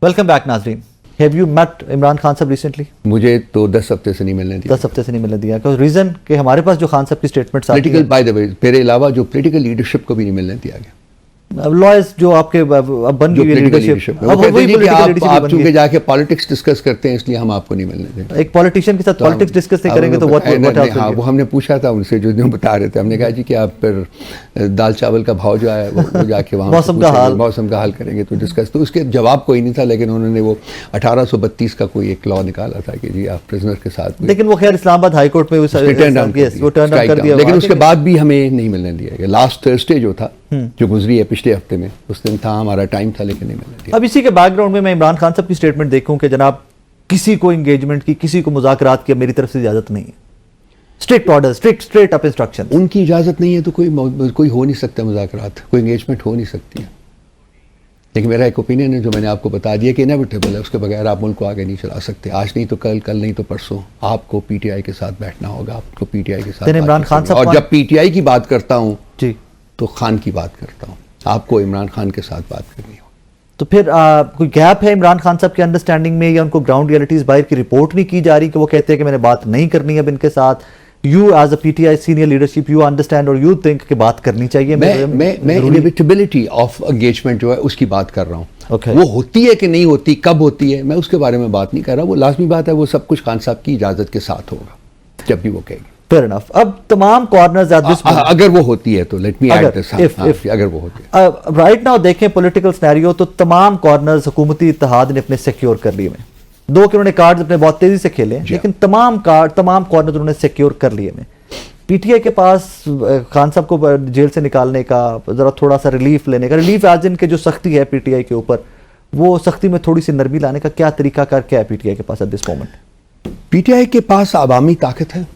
Welcome back नाजरीन. Have you met Imran Khan साहब recently? मुझे तो 10 हफ्ते से नहीं मिलने दिया. 10 हफ्ते से नहीं मिलने दिया. क्योंकि रीजन कि हमारे पास जो खान साहब की स्टेटमेंट्स आती पॉलिटिकल बाय द वे मेरे अलावा जो पॉलिटिकल लीडरशिप को भी नहीं मिलने दिया गया. लॉयर्स जो आपके अब बन गई लीडरशिप, अब वही पॉलिटिकल लीडरशिप आप चूंकि जाके पॉलिटिक्स डिस्कस करते हैं इसलिए हम आपको नहीं मिलने देंगे. एक पॉलिटिशियन के साथ पॉलिटिक्स डिस्कस नहीं करेंगे तो व्हाट हाँ, वो हमने पूछा था उनसे जो बता रहे थे. हमने कहा जी कि आप फिर दाल चावल का भाव जो है वो जाके वहाँ मौसम का हाल करेंगे तो डिस्कस. तो उसके जवाब कोई नहीं था, लेकिन उन्होंने वो 1832 का कोई एक लॉ निकाला था कि जी आप प्रिजनर के साथ, लेकिन वो खैर इस्लामाबाद हाई कोर्ट में टर्न डाउन कर दिया. लेकिन उसके बाद भी हमें नहीं मिलने दिया गया. लास्ट थर्सडे जो था जो गुजरी है पिछले हफ्ते में, उस दिन था हमारा टाइम था, लेकिन नहीं मिलने दिया. अब इसी के बैकग्राउंड में मैं इमरान खान साहब की स्टेटमेंट देखूं कि जनाब किसी को एंगेजमेंट की, किसी को मुज़ाकरात की मेरी तरफ से इजाजत नहीं है. Strict order, straight up instruction. उनकी इजाजत नहीं है तो कोई हो नहीं सकता मुज़ाकरात, कोई एंगेजमेंट हो नहीं सकती है. लेकिन मेरा एक ओपिनियन है जो मैंने आपको बता दिया कि इनेविटेबल है, उसके बगैर आप मुल्क को आगे नहीं चला सकते. आज नहीं तो कल, कल नहीं तो परसों आपको पीटीआई के साथ बैठना होगा, आपको पीटीआई के साथ. इमरान खान साहब, और जब पीटीआई की बात करता हूँ जी तो खान की बात करता हूँ. आपको इमरान खान के साथ बात करनी हो तो फिर कोई गैप है इमरान खान साहब की अंडरस्टैंडिंग में, या उनको ग्राउंड रियलिटीज बाहर की रिपोर्ट नहीं की जा रही कि वो कहते हैं कि मैंने बात नहीं करनी अब इनके साथ. You as a PTI senior leadership you understand और यू थिंक कि बात करनी चाहिए. मैं इनेविटेबिलिटी ऑफ एंगेजमेंट जो है उसकी बात कर रहा हूँ. Okay. वो होती है कि नहीं होती, कब होती है, मैं उसके बारे में बात नहीं कर रहा. वो लाजमी बात है, वो सब कुछ खान साहब की इजाजत के साथ होगा जब भी वो कहेंगे. Fair enough. अब तमाम कॉर्नर्स अगर वो होती है तो लेट मी ऐड दिस, अगर वो होती है राइट नाउ देखें पॉलिटिकल सिनेरियो तो तमाम कॉर्नर्स हुकूमती इत्तेहाद ने अपने सिक्योर कर लिए में. दो कि उन्होंने कार्ड्स अपने बहुत तेजी से खेले, लेकिन तमाम कॉर्नर्स उन्होंने सिक्योर कर लिए में. पीटीआई के पास खान साहब को जेल से निकालने का, जरा थोड़ा सा रिलीफ लेने का, रिलीफ आज इनके जो सख्ती है पीटीआई के ऊपर, वो सख्ती में थोड़ी सी नरमी लाने का क्या तरीका कार क्या है पीटीआई के पास एट दिस मोमेंट? पीटीआई के पास अवामी ताकत है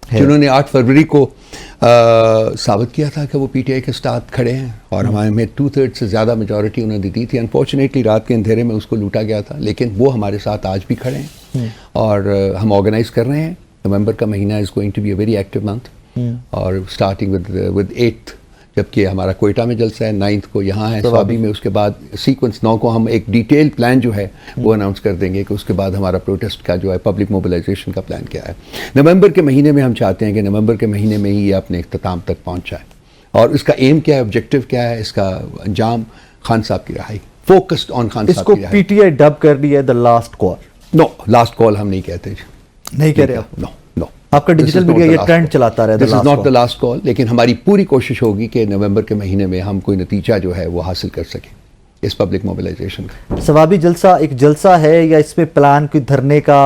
जिन्होंने 8 फरवरी को साबित किया था कि वो पीटीआई के साथ खड़े हैं, और हमारे में 2/3 से ज़्यादा मेजॉरिटी उन्होंने दी थी. अनफॉर्चुनेटली रात के अंधेरे में उसको लूटा गया था, लेकिन वो हमारे साथ आज भी खड़े हैं. और हम ऑर्गेनाइज कर रहे हैं. नवंबर का महीना is going to be a very active month, और स्टार्टिंग विद 8th जबकि हमारा कोयटा में जलसा है, 9th को यहाँ है स्वाबी में. उसके बाद सीक्वेंस 9 को हम एक डिटेल प्लान जो है वो अनाउंस कर देंगे कि उसके बाद हमारा प्रोटेस्ट का जो है पब्लिक मोबिलाइजेशन का प्लान क्या है. नवंबर के महीने में हम चाहते हैं कि नवंबर के महीने में ही ये अपने इख्तिताम तक पहुँच जाए. और इसका एम क्या है, ऑब्जेक्टिव क्या है, इसका अंजाम खान साहब की रहाई, फोकस्ड ऑन खान साहब की रहाई. इसको पीटीआई डब कर दिया the last call. No, last call हम नहीं कहते. नहीं कह रहे आप? नो. आपका डिजिटल मीडिया ये ट्रेंड चलाता रहा. This is not the last call, लेकिन हमारी पूरी कोशिश होगी कि नवंबर के महीने में हम कोई नतीजा जो है वो हासिल कर सकें इस पब्लिक मोबिलाइजेशन का. सवाबी जलसा एक जलसा है या इसमें प्लान कोई धरने का,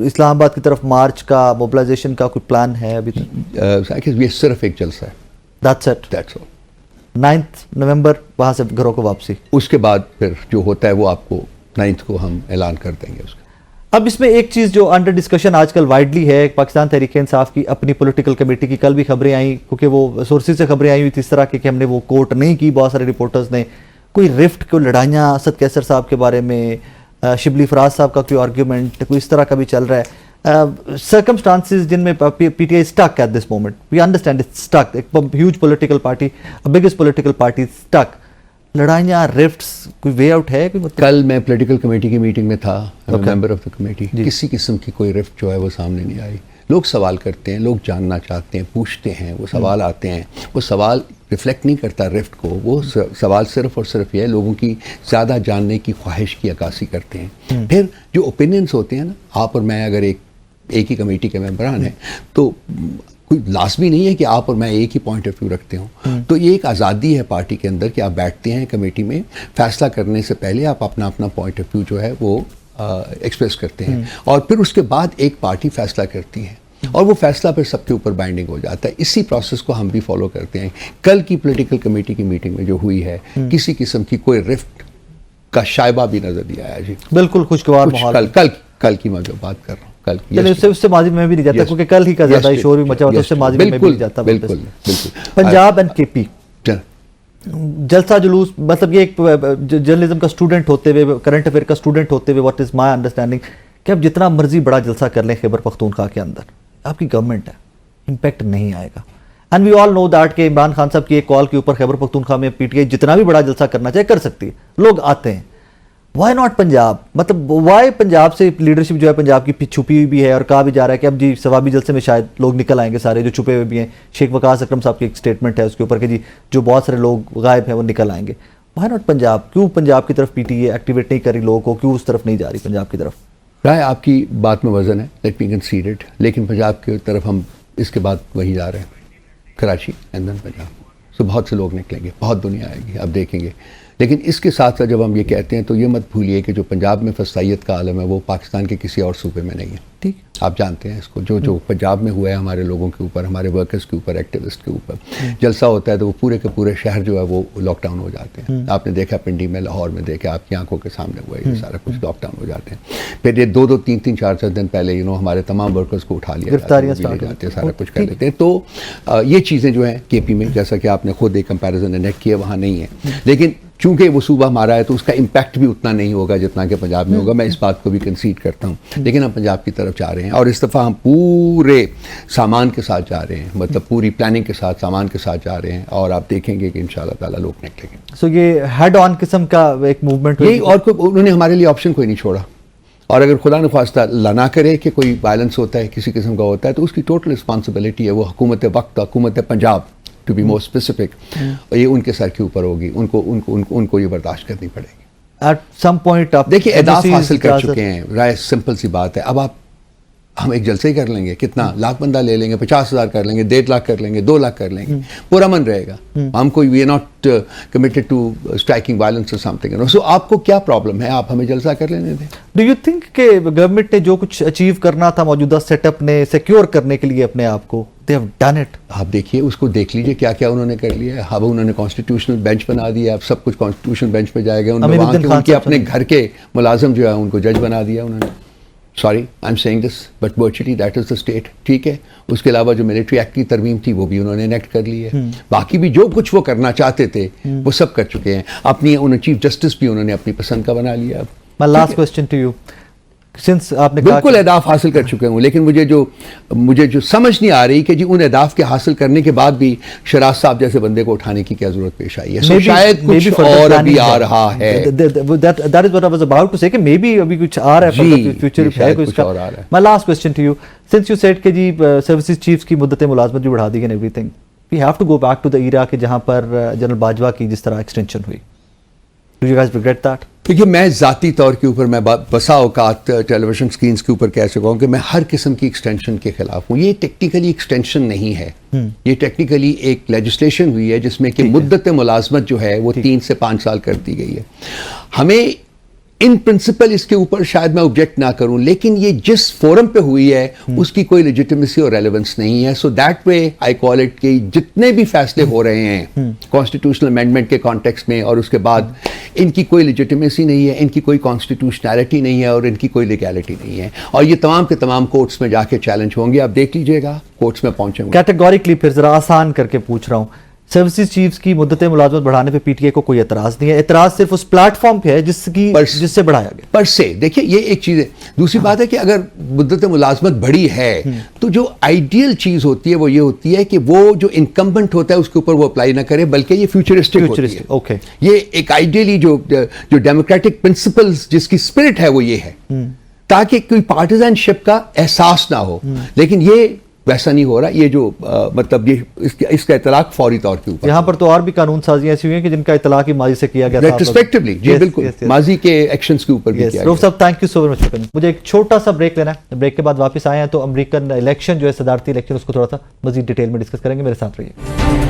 इस्लामाबाद की तरफ मार्च का, मोबिलाइजेशन का कोई प्लान है अभी तक? ये सिर्फ एक जलसा है. That's it. That's all. 9th नवंबर वहाँ से घरों को वापसी. उसके बाद फिर जो होता है वो आपको 9th को हम ऐलान कर देंगे उसका. अब इसमें एक चीज़ जो अंडर डिस्कशन आजकल वाइडली है, पाकिस्तान तहरीक-ए-इंसाफ की अपनी पॉलिटिकल कमेटी की कल भी खबरें आई, क्योंकि वो सोर्सेज से खबरें आई हुई थी इस तरह की कि हमने वो कोर्ट नहीं की. बहुत सारे रिपोर्टर्स ने कोई रिफ्ट, कोई लड़ाइयाँ असद कैसर साहब के बारे में, शिबली फराज साहब का कोई आर्ग्यूमेंट, कोई इस तरह का भी चल रहा है. सर्कमस्टांसिस जिनमें PTI stuck at this moment, we understand it's stuck. एक huge political party, biggest political party stuck. लड़ाइयाँ, रिफ्ट्स, कोई वे आउट है? कल मैं पॉलिटिकल कमेटी की मीटिंग में था, मेंबर ऑफ द कमेटी. किसी किस्म की कोई रिफ्ट जो है वो सामने नहीं आई. लोग सवाल करते हैं, लोग जानना चाहते हैं, पूछते हैं, वो सवाल आते हैं. वो सवाल रिफ्लेक्ट नहीं करता रिफ्ट को, वो सवाल सिर्फ और सिर्फ ये लोगों की ज़्यादा जानने की ख्वाहिश की अक्कासी करते हैं. फिर जो ओपिनियंस होते हैं ना, आप और मैं अगर एक ही कमेटी के मेंबरान हैं तो कोई लाजमी नहीं है कि आप और मैं एक ही पॉइंट ऑफ व्यू रखते हों. तो ये एक आज़ादी है पार्टी के अंदर कि आप बैठते हैं कमेटी में, फैसला करने से पहले आप अपना पॉइंट ऑफ व्यू जो है वो एक्सप्रेस करते हैं, और फिर उसके बाद एक पार्टी फैसला करती है, और वो फैसला फिर सबके ऊपर बाइंडिंग हो जाता है. इसी प्रोसेस को हम भी फॉलो करते हैं. कल की पॉलिटिकल कमेटी की मीटिंग में जो हुई है, किसी किस्म की कोई रिफ्ट का शायबा भी नजर नहीं आया जी. बिल्कुल खुशगवार माहौल. कल की मैं जो बात कर रहा हूँ, उससे माजी में भी नहीं जाता, क्योंकि कल ही का ज्यादा शोर भी मचा हुआ था, उससे माजी में भी नहीं जाता. बिल्कुल. पंजाब एंड केपी जलसा जुलूस, मतलब ये एक जर्नलिज्म का स्टूडेंट होते हुए, करंट अफेयर का स्टूडेंट होते हुए, व्हाट इज माय अंडरस्टैंडिंग कि आप जितना मर्जी बड़ा जलसा कर लें खैबर पख्तूनख्वा के अंदर, आपकी गवर्नमेंट है, इम्पैक्ट नहीं आएगा. And we all know that कि इमरान खान साहब की एक कॉल के ऊपर खैबर पख्तूनख्वा में पीटीआई जितना भी बड़ा जलसा करना चाहे कर सकती है. लोग आते हैं, وائی ناٹ پنجاب؟ مطلب وائی پنجاب سے لیڈرشپ جو ہے پنجاب کی چھپی ہوئی بھی ہے، اور کہا بھی جا رہا ہے کہ اب جی ثوابی جلسے میں شاید لوگ نکل آئیں گے سارے جو چھپے ہوئے بھی ہیں. شیخ وقاص اکرم صاحب کی ایک سٹیٹمنٹ ہے اس کے اوپر کہ جی جو بہت سارے لوگ غائب ہیں وہ نکل آئیں گے. Why not Punjab? کیوں پنجاب کی طرف پی ٹی اے ایکٹیویٹ نہیں کر رہی لوگوں کو؟ کیوں اس طرف نہیں جا رہی پنجاب کی طرف؟ رائے آپ کی بات میں وزن ہے، لیٹ می کنسیڈ اٹ، لیکن پنجاب کی طرف ہم اس کے بعد وہیں جا رہے ہیں، کراچی اینڈ دین پنجاب. سو بہت سے لوگ نکلیں گے، بہت دنیا آئے گی، آپ دیکھیں گے. لیکن اس کے ساتھ ساتھ جب ہم یہ کہتے ہیں تو یہ مت بھولیے کہ جو پنجاب میں فسطائیت کا عالم ہے وہ پاکستان کے کسی اور صوبے میں نہیں ہے. ٹھیک، آپ جانتے ہیں اس کو. جو پنجاب میں ہوا ہے ہمارے لوگوں کے اوپر، ہمارے ورکرز کے اوپر، ایکٹیوسٹ کے اوپر جلسہ ہوتا ہے تو وہ پورے کے پورے شہر جو ہے وہ لاک ڈاؤن ہو جاتے ہیں. آپ نے دیکھا پنڈی میں، لاہور میں دیکھا، آپ کی آنکھوں کے سامنے ہوا ہے، یہ سارا کچھ لاک ڈاؤن ہو جاتے ہیں. پھر یہ 2 3 4 دن پہلے ہمارے تمام ورکرز کو اٹھا لیا گرفتاریاں جاتے ہیں، سارا کچھ کر لیتے ہیں. تو یہ چیزیں جو ہیں کے پی میں، جیسا کہ آپ نے خود ایک کمپیریزن نیٹ کیا، وہاں نہیں ہے. لیکن چونکہ وہ صوبہ ہمارا ہے تو اس کا امپیکٹ بھی اتنا نہیں ہوگا جتنا کہ پنجاب میں ہوگا. میں اس بات کو بھی کنسیڈ کرتا ہوں. لیکن ہم پنجاب کی طرف جا رہے ہیں، اور اس دفعہ ہم پورے سامان کے ساتھ جا رہے ہیں، مطلب پوری پلاننگ کے ساتھ، سامان کے ساتھ جا رہے ہیں، اور آپ دیکھیں گے کہ انشاءاللہ تعالیٰ لوگ نکلیں گے. سو یہ ہیڈ آن قسم کا ایک موومنٹ یہی، اور انہوں نے ہمارے لیے آپشن کوئی نہیں چھوڑا. اور اگر خدا نخواستہ اللہ نہ کرے کہ کوئی وائلنس ہوتا ہے کسی قسم کا ہوتا ہے تو اس کی ٹوٹل رسپانسبلٹی ہے وہ حکومت وقت، حکومت Punjab to be more specific, یہ ان کے سر کے اوپر ہوگی. ان کو یہ برداشت کرنی پڑے گی. ایٹ سم پوائنٹ آپ دیکھیے اہداف حاصل کر چکے ہیں. رائے سمپل سی بات ہے. اب ہم ایک جلسے ہی کر لیں گے، کتنا لاکھ بندہ لے لیں گے، 50,000 کر لیں گے، 1.5 لاکھ کر لیں گے، 2 لاکھ کر لیں گے، پورا من رہے گا. ہم کوئی we are not committed to striking violence اور سم تھنگ. سو آپ کو کیا پرابلم ہے؟ آپ ہمیں جلسہ کر لینے دیں. ڈو یو تھنک کہ گورنمنٹ نے جو کچھ اچیو کرنا تھا موجودہ سیٹ اپ نے سیکیور کرنے کے لیے اپنے آپ کو، they have done it؟ آپ دیکھیے اس کو دیکھ لیجئے کیا کیا انہوں نے کر لیا ہے. اب انہوں نے کانسٹیٹیوشنل بینچ بنا دیا، اب سب کچھ کانسٹیٹیوشنل بینچ پہ جائے گا. ان کے اپنے گھر کے ملازم جو ہے ان کو جج بنا دیا انہوں نے. Sorry I'm saying this but virtually that is the state. ٹھیک ہے، اس کے علاوہ جو ملٹری ایکٹ کی ترمیم تھی وہ بھی انہوں نے انیکٹ کر لی ہے. باقی بھی جو کچھ وہ کرنا چاہتے تھے وہ سب کر چکے ہیں. اپنی چیف جسٹس بھی انہوں نے اپنی پسند کا بنا لیا. My last question to you. Since آپ نے بالکل اہداف حاصل کر چکے ہوں، لیکن مجھے جو سمجھ نہیں آ رہی کہ جی ان اہداف کے حاصل کرنے کے بعد بھی شراز صاحب جیسے بندے کو اٹھانے کی کیا ضرورت پیش آئی ہے. سو شاید کچھ اور ابھی آ رہا ہے. That is what I was about to say کہ maybe ابھی کچھ آ رہا ہے for the future ہے کچھ اور آ رہا ہے. My last question to you, since you said کہ جی سروسز چیفز کی مدت ملازمت بھی بڑھا دی گئی and everything, we have to go back to the era کہ جہاں پر جنرل باجوہ کی جس طرح ایکسٹینشن ہوئی. Do you guys regret that? دیکھیے میں ذاتی طور کے اوپر میں بسا اوقات ٹیلی ویژن اسکرینس کے اوپر کہہ سکتا ہوں کہ میں ہر قسم کی ایکسٹینشن کے خلاف ہوں. یہ ٹیکنیکلی ایکسٹینشن نہیں ہے، یہ ٹیکنیکلی ایک لیجسلیشن ہوئی ہے جس میں کہ مدت ملازمت جو ہے وہ 3 سے 5 سال کر دی گئی ہے. ہمیں ان پرنسپل اس کے اوپر شاید میں آبجیکٹ نہ کروں، لیکن یہ جس فورم پہ ہوئی ہے اس کی کوئی لیجیٹمیسی اور ریلیونس نہیں ہے. So that way I call it کہ جتنے بھی فیصلے ہو رہے ہیں کانسٹیٹیوشنل امینڈمنٹ کے کانٹیکسٹ میں اور اس کے بعد، ان کی کوئی لیجیٹمیسی نہیں ہے، ان کی کوئی کانسٹیٹیوشنالٹی نہیں ہے اور ان کی کوئی لیگیلٹی نہیں ہے. اور یہ تمام کے تمام کورٹس میں جا کے چیلنج ہوں گے. آپ دیکھ لیجئے گا کورٹس میں پہنچیں گے. کیٹیگوریکلی پھر ذرا آسان کر کے پوچھ رہا ہوں، سروسز چیفز کی مدت ملازمت بڑھانے پہ پی ٹی اے کو کوئی اعتراض نہیں ہے، اعتراض صرف اس پلیٹ فارم پہ ہے جس سے بڑھایا گیا پر سے. دیکھیے یہ ایک چیز ہے. دوسری بات ہے کہ اگر مدت ملازمت بڑھی ہے تو جو آئیڈیل چیز ہوتی ہے وہ یہ ہوتی ہے کہ وہ جو انکمبنٹ ہوتا ہے اس کے اوپر وہ اپلائی نہ کرے بلکہ یہ فیوچرسٹک ہوتی ہے. اوکے، یہ ایک آئیڈیلی جو ڈیموکریٹک پرنسپلز جس کی اسپرٹ ہے وہ یہ ہے تاکہ کوئی پارٹیزن شپ کا احساس نہ ہو. لیکن یہ ویسا نہیں ہو رہا. یہ جو مطلب یہ اس کا اطلاق فوری طور کے اوپر یہاں پر تو اور بھی قانون سازیاں ایسی ہوئی ہیں کہ جن کا اطلاق ہی ماضی سے کیا گیا تھا ریٹروسپیکٹیولی. جی بالکل ماضی کے ایکشنز کے اوپر بھی کیا گیا. روف صاحب تھینک یو سو مچ. مجھے ایک چھوٹا سا بریک لینا ہے، بریک کے بعد واپس آئے ہیں تو امریکن الیکشن جو ہے صدارتی الیکشن اس کو تھوڑا سا مزید ڈیٹیل میں ڈسکس کریں گے. میرے ساتھ رہیے.